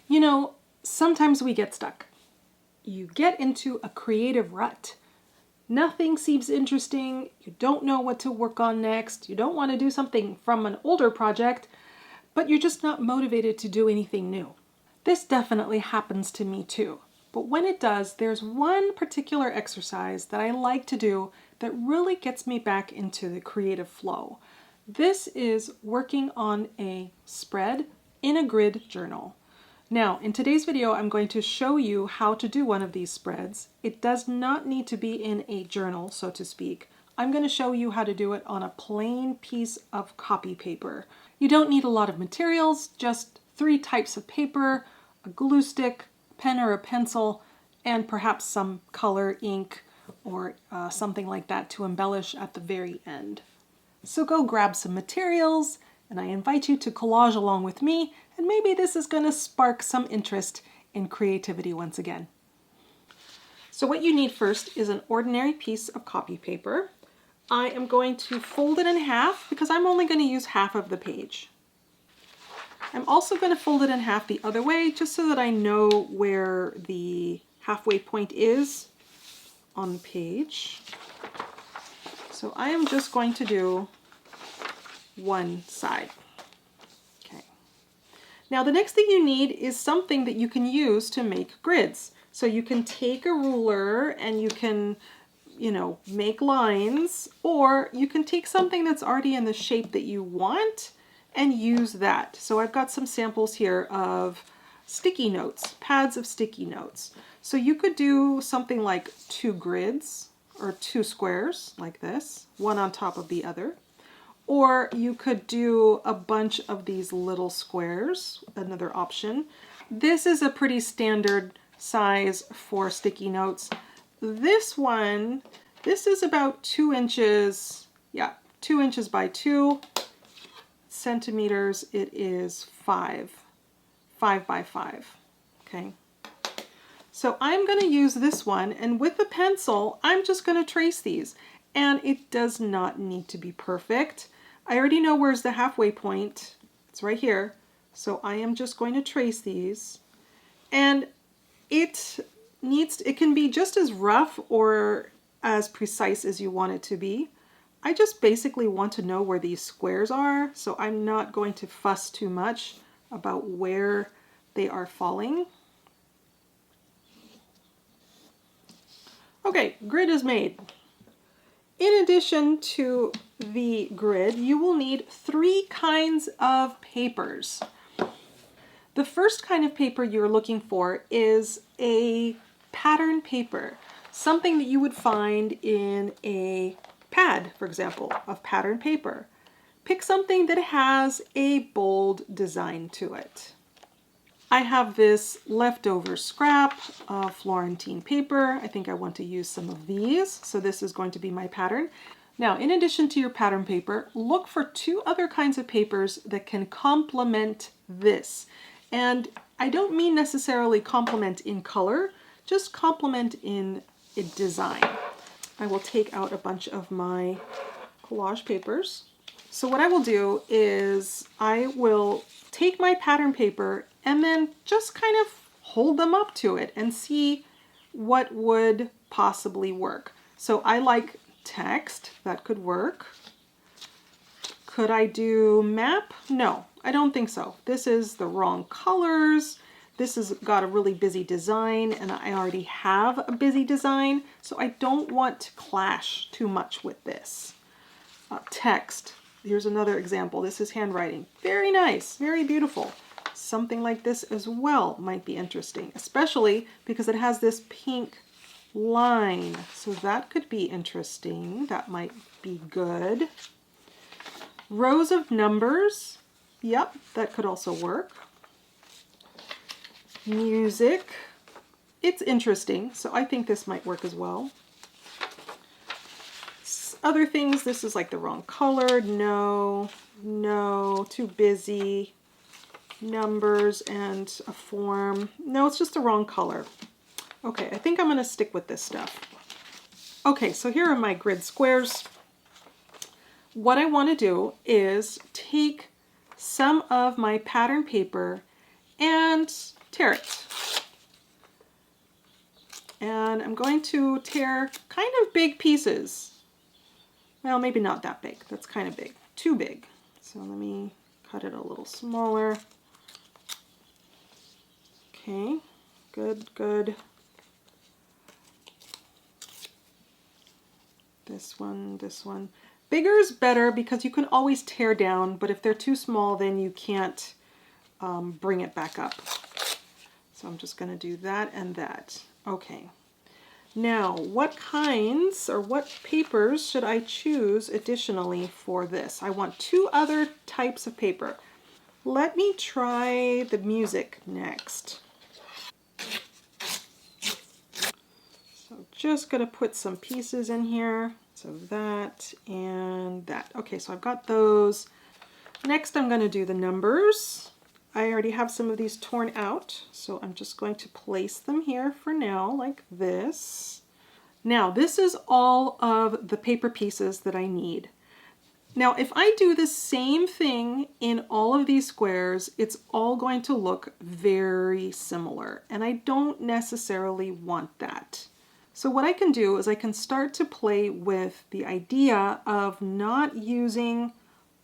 You know, sometimes we get stuck. You get into a creative rut. Nothing seems interesting. You don't know what to work on next. You don't want to do something from an older project, but you're just not motivated to do anything new. This definitely happens to me too. But when it does, there's one particular exercise that I like to do that really gets me back into the creative flow. This is working on a spread in a grid journal. Now, in today's video, I'm going to show you how to do one of these spreads. It does not need to be in a journal, so to speak. I'm going to show you how to do it on a plain piece of copy paper. You don't need a lot of materials, just 3 types of paper, a glue stick, pen or a pencil, and perhaps some color, ink, or something like that to embellish at the very end. So go grab some materials, and I invite you to collage along with me, and maybe this is going to spark some interest in creativity once again. So what you need first is an ordinary piece of copy paper. I am going to fold it in half because I'm only going to use half of the page. I'm also going to fold it in half the other way just so that I know where the halfway point is on the page. So I am just going to do one side. Okay. Now the next thing you need is something that you can use to make grids. So you can take a ruler and you can, make lines, or you can take something that's already in the shape that you want and use that. So I've got some samples here of sticky notes, pads of sticky notes. So you could do something like 2 grids or 2 squares like this, one on top of the other. Or you could do a bunch of these little squares, another option. This is a pretty standard size for sticky notes. This one, this is about 2 inches, 2 inches by 2 centimeters. It is 5 by 5, okay? So I'm gonna use this one, and with the pencil, I'm just gonna trace these. And it does not need to be perfect. I already know where's the halfway point. It's right here. So I am just going to trace these. And it can be just as rough or as precise as you want it to be. I just basically want to know where these squares are, so I'm not going to fuss too much about where they are falling. Okay, grid is made. In addition to the grid, you will need 3 kinds of papers. The first kind of paper you're looking for is a pattern paper, something that you would find in a pad, for example, of pattern paper. Pick something that has a bold design to it. I have this leftover scrap of Florentine paper. I think I want to use some of these, so this is going to be my pattern. Now, in addition to your pattern paper, look for 2 other kinds of papers that can complement this. And I don't mean necessarily complement in color, just complement in design. I will take out a bunch of my collage papers. So what I will do is I will take my pattern paper and then just kind of hold them up to it and see what would possibly work. So I like text, that could work. Could I do map? No, I don't think so. This is the wrong colors. This has got a really busy design, and I already have a busy design, so I don't want to clash too much with this. Text, here's another example. This is handwriting. Very nice, very beautiful. Something like this as well might be interesting, especially because it has this pink line. So that could be interesting. That might be good. Rows of numbers. Yep, that could also work. Music. It's interesting, so I think this might work as well. Other things, this is like the wrong color. No, too busy. Numbers and a form. No, it's just the wrong color. Okay, I think I'm going to stick with this stuff. Okay, so here are my grid squares. What I want to do is take some of my pattern paper and tear it. And I'm going to tear kind of big pieces. Well, maybe not that big. That's kind of big. Too big. So let me cut it a little smaller. Okay, good, good. This one, this one. Bigger is better because you can always tear down, but if they're too small, then you can't bring it back up. So I'm just going to do that and that. Okay. Now, what kinds or what papers should I choose additionally for this? I want 2 other types of paper. Let me try the music next. So just going to put some pieces in here. So that and that. Okay, so I've got those. Next, I'm going to do the numbers. I already have some of these torn out, so I'm just going to place them here for now, like this. Now, this is all of the paper pieces that I need. Now, if I do the same thing in all of these squares, it's all going to look very similar, and I don't necessarily want that. So what I can do is I can start to play with the idea of not using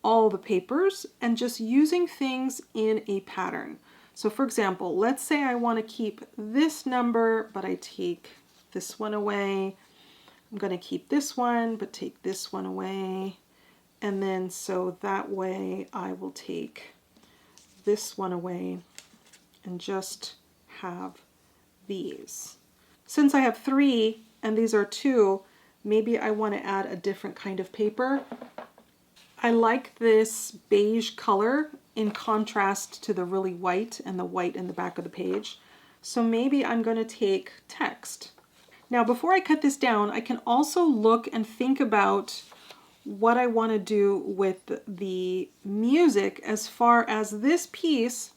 all the papers and just using things in a pattern. So for example, let's say I want to keep this number, but I take this one away. I'm going to keep this one, but take this one away. And then so that way I will take this one away and just have these. Since I have 3 and these are 2, maybe I want to add a different kind of paper. I like this beige color in contrast to the really white and the white in the back of the page. So maybe I'm going to take text. Now before I cut this down, I can also look and think about what I want to do with the music as far as this piece.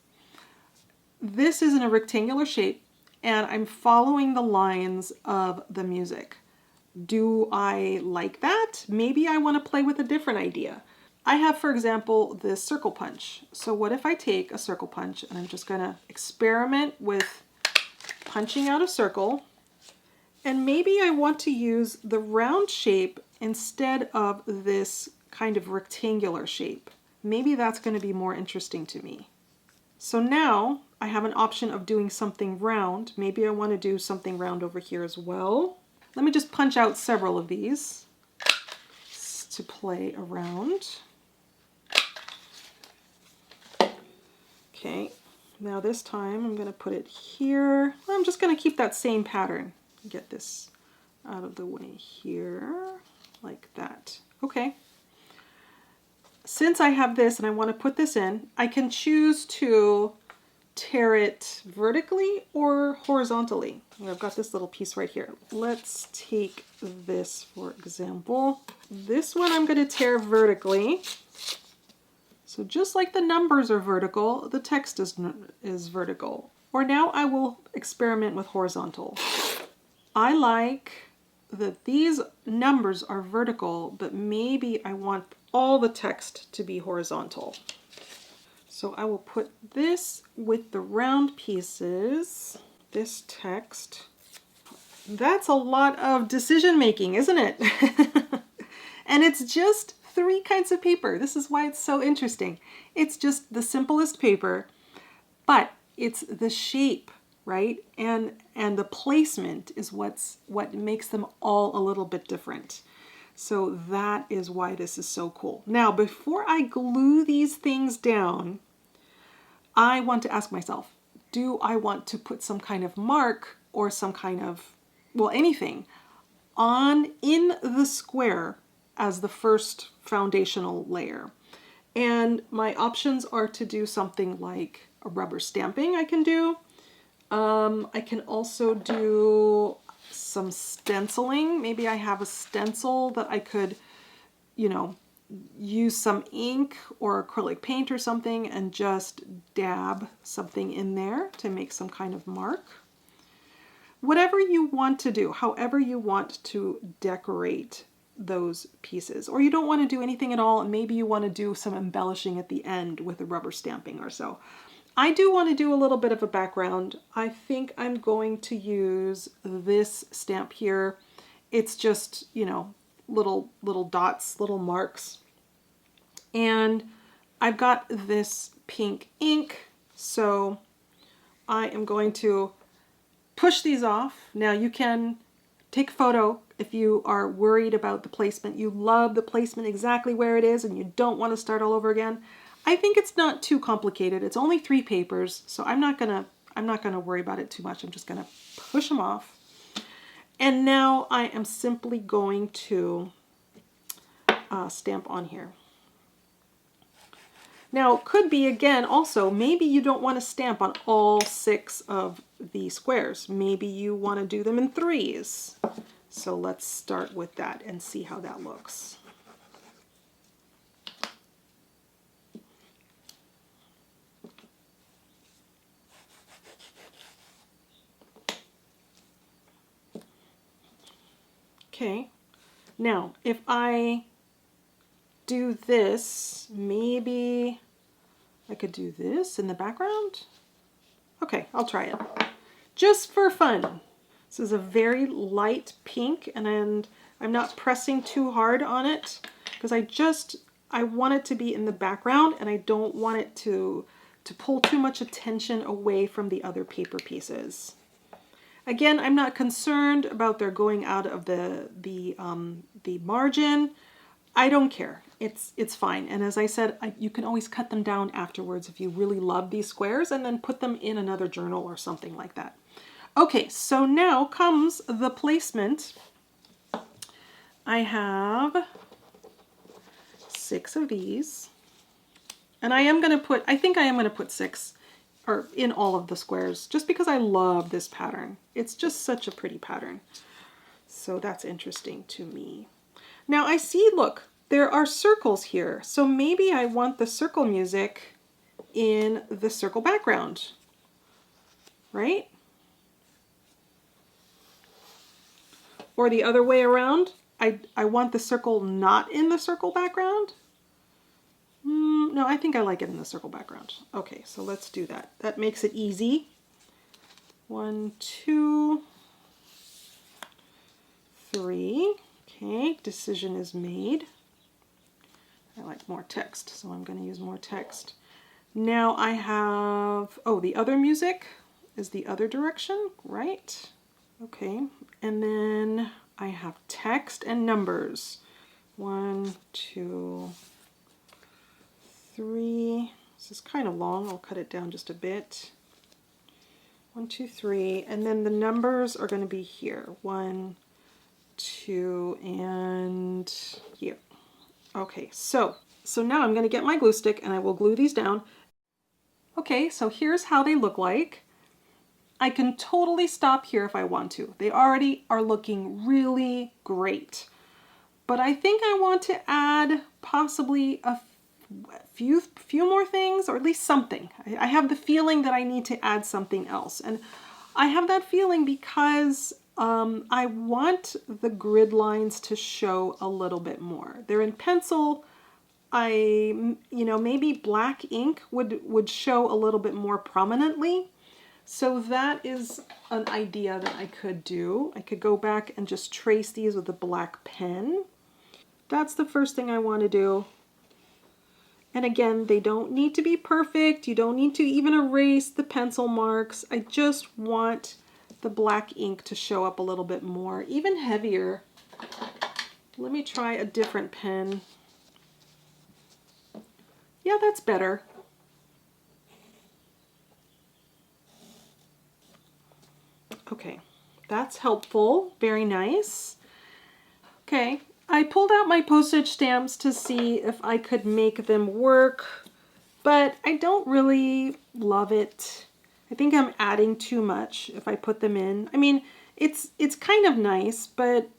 This is in a rectangular shape and I'm following the lines of the music. Do I like that? Maybe I want to play with a different idea. I have, for example, this circle punch. So what if I take a circle punch and I'm just going to experiment with punching out a circle, and maybe I want to use the round shape instead of this kind of rectangular shape. Maybe that's going to be more interesting to me. So now I have an option of doing something round. Maybe I want to do something round over here as well. Let me just punch out several of these to play around. Okay, now this time I'm going to put it here. I'm just going to keep that same pattern. Get this out of the way here, like that. Okay. Since I have this and I want to put this in, I can choose to tear it vertically or horizontally. I've got this little piece right here. Let's take this for example. This one I'm going to tear vertically. So just like the numbers are vertical, the text is vertical. Or now I will experiment with horizontal. I like that these numbers are vertical, but maybe I want all the text to be horizontal. So I will put this with the round pieces, this text. That's a lot of decision making, isn't it? And it's just 3 kinds of paper. This is why it's so interesting. It's just the simplest paper, but it's the shape, right? And the placement is what makes them all a little bit different. So that is why this is so cool. Now, before I glue these things down, I want to ask myself, do I want to put some kind of mark or some kind of, well, anything in the square as the first foundational layer? And my options are to do something like a rubber stamping I can do. I can also do some stenciling. Maybe I have a stencil that I could, use some ink or acrylic paint or something and just dab something in there to make some kind of mark. Whatever you want to do, however you want to decorate those pieces. Or you don't want to do anything at all, and maybe you want to do some embellishing at the end with a rubber stamping or so. I do want to do a little bit of a background. I think I'm going to use this stamp here. It's just, you know, little dots, little marks. And I've got this pink ink, so I am going to push these off. Now you can take a photo if you are worried about the placement. You love the placement exactly where it is and you don't want to start all over again. I think it's not too complicated. It's only 3 papers, so I'm not gonna worry about it too much. I'm just gonna push them off. And now I am simply going to stamp on here. Now, could be again also, maybe you don't want to stamp on all 6 of the squares. Maybe you want to do them in 3s. So let's start with that and see how that looks. Okay, now if I do this, maybe I could do this in the background. Okay, I'll try it. Just for fun. This is a very light pink and I'm not pressing too hard on it because I want it to be in the background and I don't want it to pull too much attention away from the other paper pieces. Again, I'm not concerned about their going out of the margin. I don't care. It's fine. And as I said, you can always cut them down afterwards if you really love these squares and then put them in another journal or something like that. Okay, so now comes the placement. I have 6 of these. And I think I am going to put 6 or in all of the squares just because I love this pattern. It's just such a pretty pattern. So that's interesting to me. Now I see, look, there are circles here. So maybe I want the circle music in the circle background, right? Or the other way around. I want the circle not in the circle background. No, I think I like it in the circle background. Okay, so let's do that. That makes it easy. 1, 2, 3. Okay, decision is made. I like more text, so I'm going to use more text. Now I have, oh, the other music is the other direction, right? Okay, and then I have text and numbers. 1, 2, 3. This is kind of long. I'll cut it down just a bit. 1, 2, 3, and then the numbers are going to be here. 1, 2, and here. Okay, so now I'm going to get my glue stick and I will glue these down. Okay, so here's how they look like. I can totally stop here if I want to. They already are looking really great. But I think I want to add possibly a few more things, or at least something. I have the feeling that I need to add something else. And I have that feeling because I want the grid lines to show a little bit more. They're in pencil. Maybe black ink would show a little bit more prominently. So that is an idea that I could do. I could go back and just trace these with a black pen. That's the first thing I want to do. And again, they don't need to be perfect. You don't need to even erase the pencil marks. I just want the black ink to show up a little bit more, even heavier. Let me try a different pen. Yeah, that's better. Okay, that's helpful. Very nice. Okay, I pulled out my postage stamps to see if I could make them work, but I don't really love it. I think I'm adding too much if I put them in. I mean, it's kind of nice, but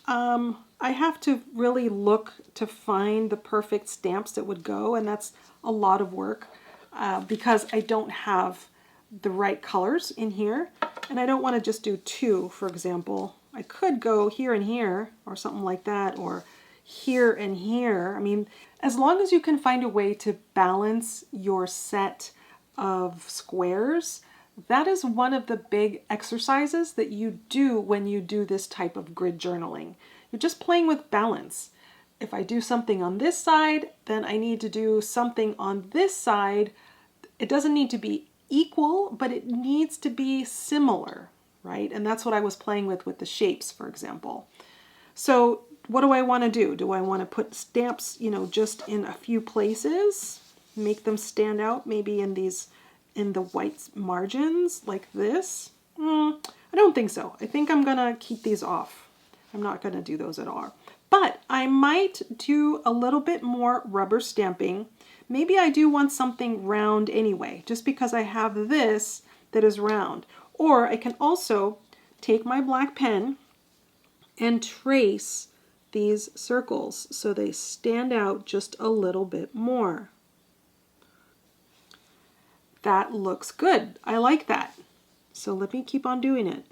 I have to really look to find the perfect stamps that would go, and that's a lot of work because I don't have the right colors in here, and I don't want to just do 2, for example. I could go here and here or something like that, or here and here. I mean, as long as you can find a way to balance your set of squares, that is one of the big exercises that you do when you do this type of grid journaling. You're just playing with balance. If I do something on this side, then I need to do something on this side. It doesn't need to be equal, but it needs to be similar, right? And that's what I was playing with the shapes, for example. So what do I want to do? Do I want to put stamps, just in a few places, make them stand out, maybe in the white margins like this? I don't think so. I think I'm gonna keep these off. I'm not gonna do those at all. But I might do a little bit more rubber stamping. Maybe I do want something round anyway, just because I have this that is round. Or I can also take my black pen and trace these circles so they stand out just a little bit more. That looks good. I like that. So let me keep on doing it.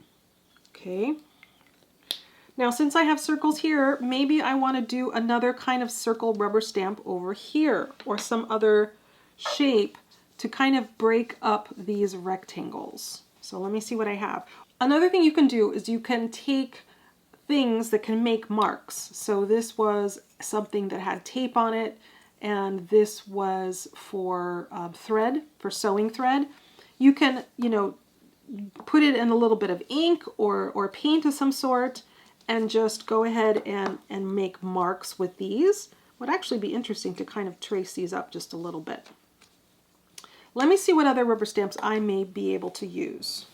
Okay. Now, since I have circles here, maybe I want to do another kind of circle rubber stamp over here, or some other shape to kind of break up these rectangles. So let me see what I have. Another thing you can do is you can take things that can make marks. So this was something that had tape on it, and this was for thread, for sewing thread. You can, put it in a little bit of ink or paint of some sort, and just go ahead and make marks with these. Would actually be interesting to kind of trace these up just a little bit. Let me see what other rubber stamps I may be able to use.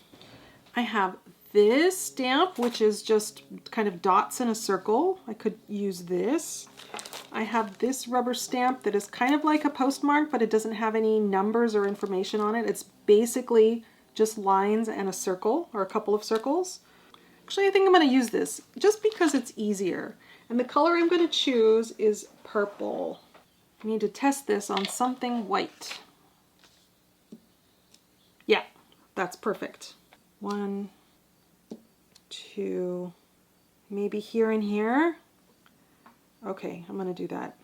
I have this stamp, which is just kind of dots in a circle. I could use this. I have this rubber stamp that is kind of like a postmark, but it doesn't have any numbers or information on it. It's basically just lines and a circle, or a couple of circles. Actually, I think I'm going to use this just because it's easier. And the color I'm going to choose is purple. I need to test this on something white. Yeah, that's perfect. 1, 2, maybe here and here. Okay, I'm going to do that.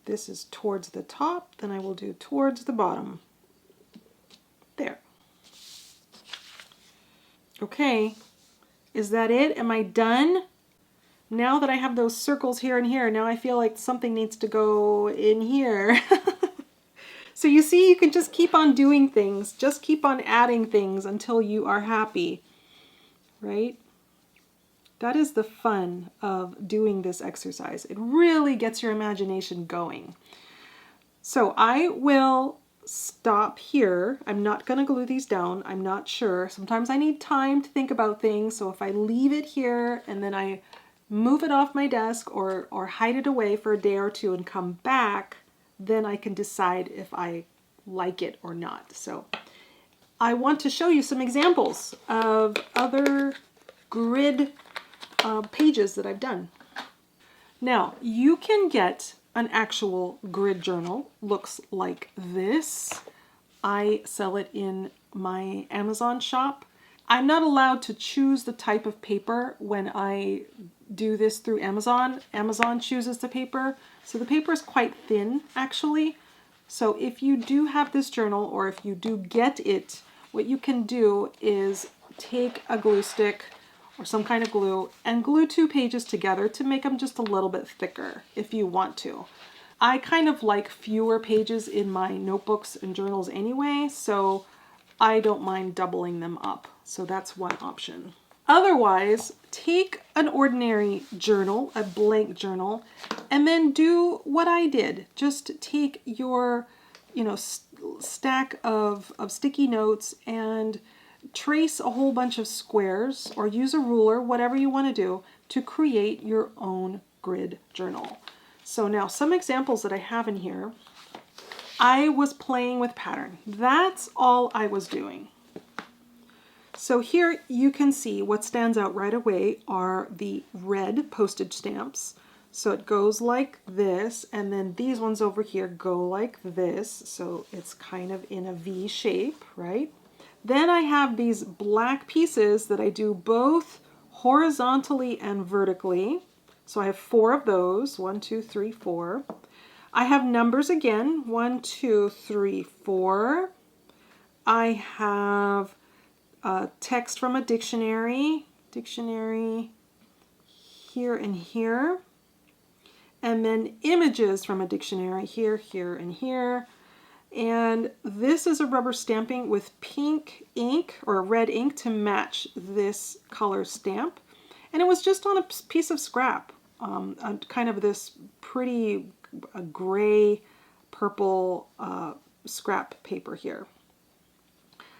This is towards the top, then I will do towards the bottom. There. Okay. Is that it? Am I done? Now that I have those circles here and here, now I feel like something needs to go in here. So you see, you can just keep on doing things. Just keep on adding things until you are happy, right? That is the fun of doing this exercise. It really gets your imagination going. So I will stop here. I'm not going to glue these down. I'm not sure. Sometimes I need time to think about things. So if I leave it here and then I move it off my desk or hide it away for a day or two and come back, then I can decide if I like it or not. So I want to show you some examples of other grid pages that I've done. Now, you can get an actual grid journal. Looks like this. I sell it in my Amazon shop. I'm not allowed to choose the type of paper when I do this through Amazon. Amazon chooses the paper. So the paper is quite thin, actually. So if you do have this journal, or if you do get it, what you can do is take a glue stick or some kind of glue and glue 2 pages together to make them just a little bit thicker if you want to. I kind of like fewer pages in my notebooks and journals anyway, so I don't mind doubling them up. So that's one option. Otherwise, take an ordinary journal, a blank journal, and then do what I did. Just take your, stack of sticky notes and trace a whole bunch of squares, or use a ruler, whatever you want to do, to create your own grid journal. So now some examples that I have in here, I was playing with pattern. That's all I was doing. So here you can see what stands out right away are the red postage stamps. So it goes like this, and then these ones over here go like this. So it's kind of in a V shape, right? Then I have these black pieces that I do both horizontally and vertically. So I have 4 of those, 1, 2, 3, 4. I have numbers again, 1, 2, 3, 4. I have text from a dictionary here and here, and then images from a dictionary here, here, and here. And this is a rubber stamping with pink ink or red ink to match this color stamp. And it was just on a piece of scrap, kind of this pretty gray purple scrap paper here.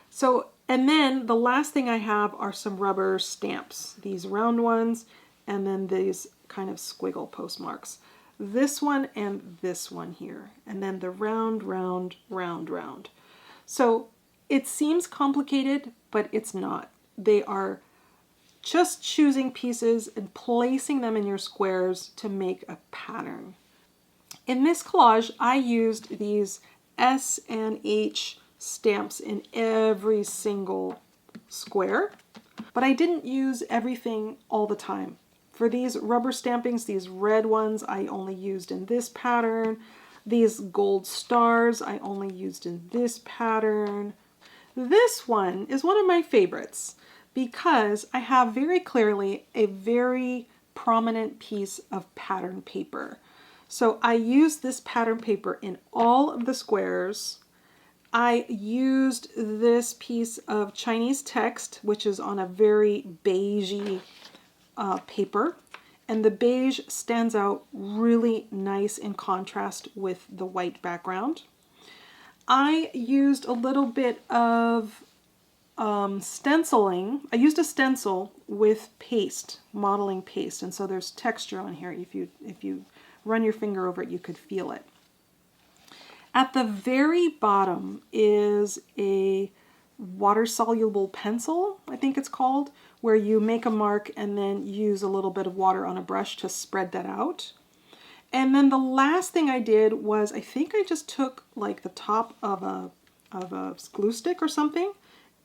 So, and then the last thing I have are some rubber stamps, these round ones, and then these kind of squiggle postmarks. This one and this one here, and then the round, round, round, round. So it seems complicated, but it's not. They are just choosing pieces and placing them in your squares to make a pattern. In this collage, I used these S and H stamps in every single square, but I didn't use everything all the time. For these rubber stampings, these red ones, I only used in this pattern. These gold stars, I only used in this pattern. This one is one of my favorites because I have very clearly a very prominent piece of pattern paper. So I used this pattern paper in all of the squares. I used this piece of Chinese text, which is on a very beigey paper, and the beige stands out really nice in contrast with the white background. I used a little bit of stenciling. I used a stencil with paste, modeling paste, and so there's texture on here. If you run your finger over it, you could feel it. At the very bottom is a water-soluble pencil, I think it's called, where you make a mark and then use a little bit of water on a brush to spread that out. And then the last thing I did was, I think I just took like the top of a glue stick or something,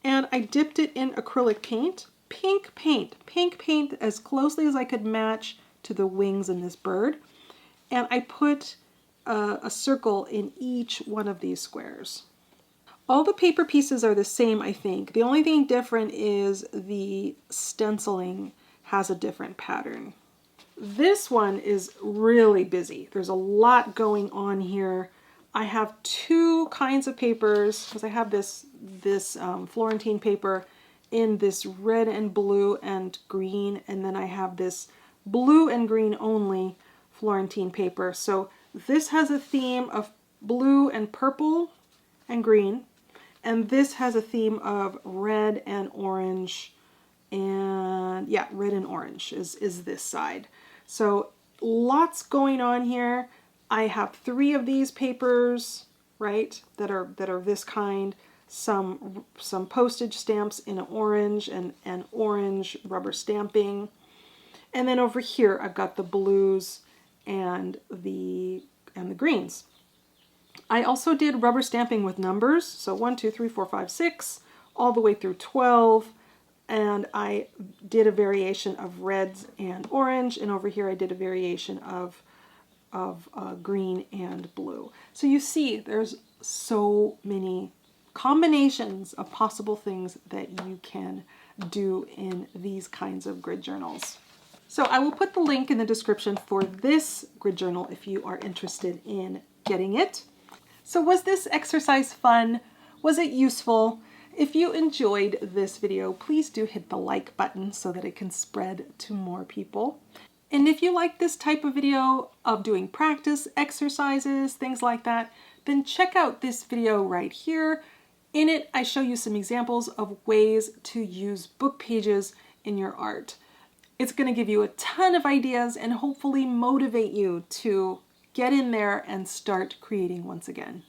and I dipped it in acrylic paint, pink paint as closely as I could match to the wings in this bird. And I put a circle in each one of these squares. All the paper pieces are the same, I think. The only thing different is the stenciling has a different pattern. This one is really busy. There's a lot going on here. I have two kinds of papers because I have this Florentine paper in this red and blue and green, and then I have this blue and green only Florentine paper. So this has a theme of blue and purple and green, and this has a theme of red and orange, and yeah, red and orange is this side. So lots going on here. I have 3 of these papers, right, that are this kind, some postage stamps in an orange and orange rubber stamping. And then over here I've got the blues and the greens. I also did rubber stamping with numbers, so 1, 2, 3, 4, 5, 6, all the way through 12, and I did a variation of reds and orange, and over here I did a variation of green and blue. So you see there's so many combinations of possible things that you can do in these kinds of grid journals. So I will put the link in the description for this grid journal if you are interested in getting it. So was this exercise fun? Was it useful? If you enjoyed this video, please do hit the like button so that it can spread to more people. And if you like this type of video of doing practice exercises, things like that, then check out this video right here. In it, I show you some examples of ways to use book pages in your art. It's going to give you a ton of ideas and hopefully motivate you to get in there and start creating once again.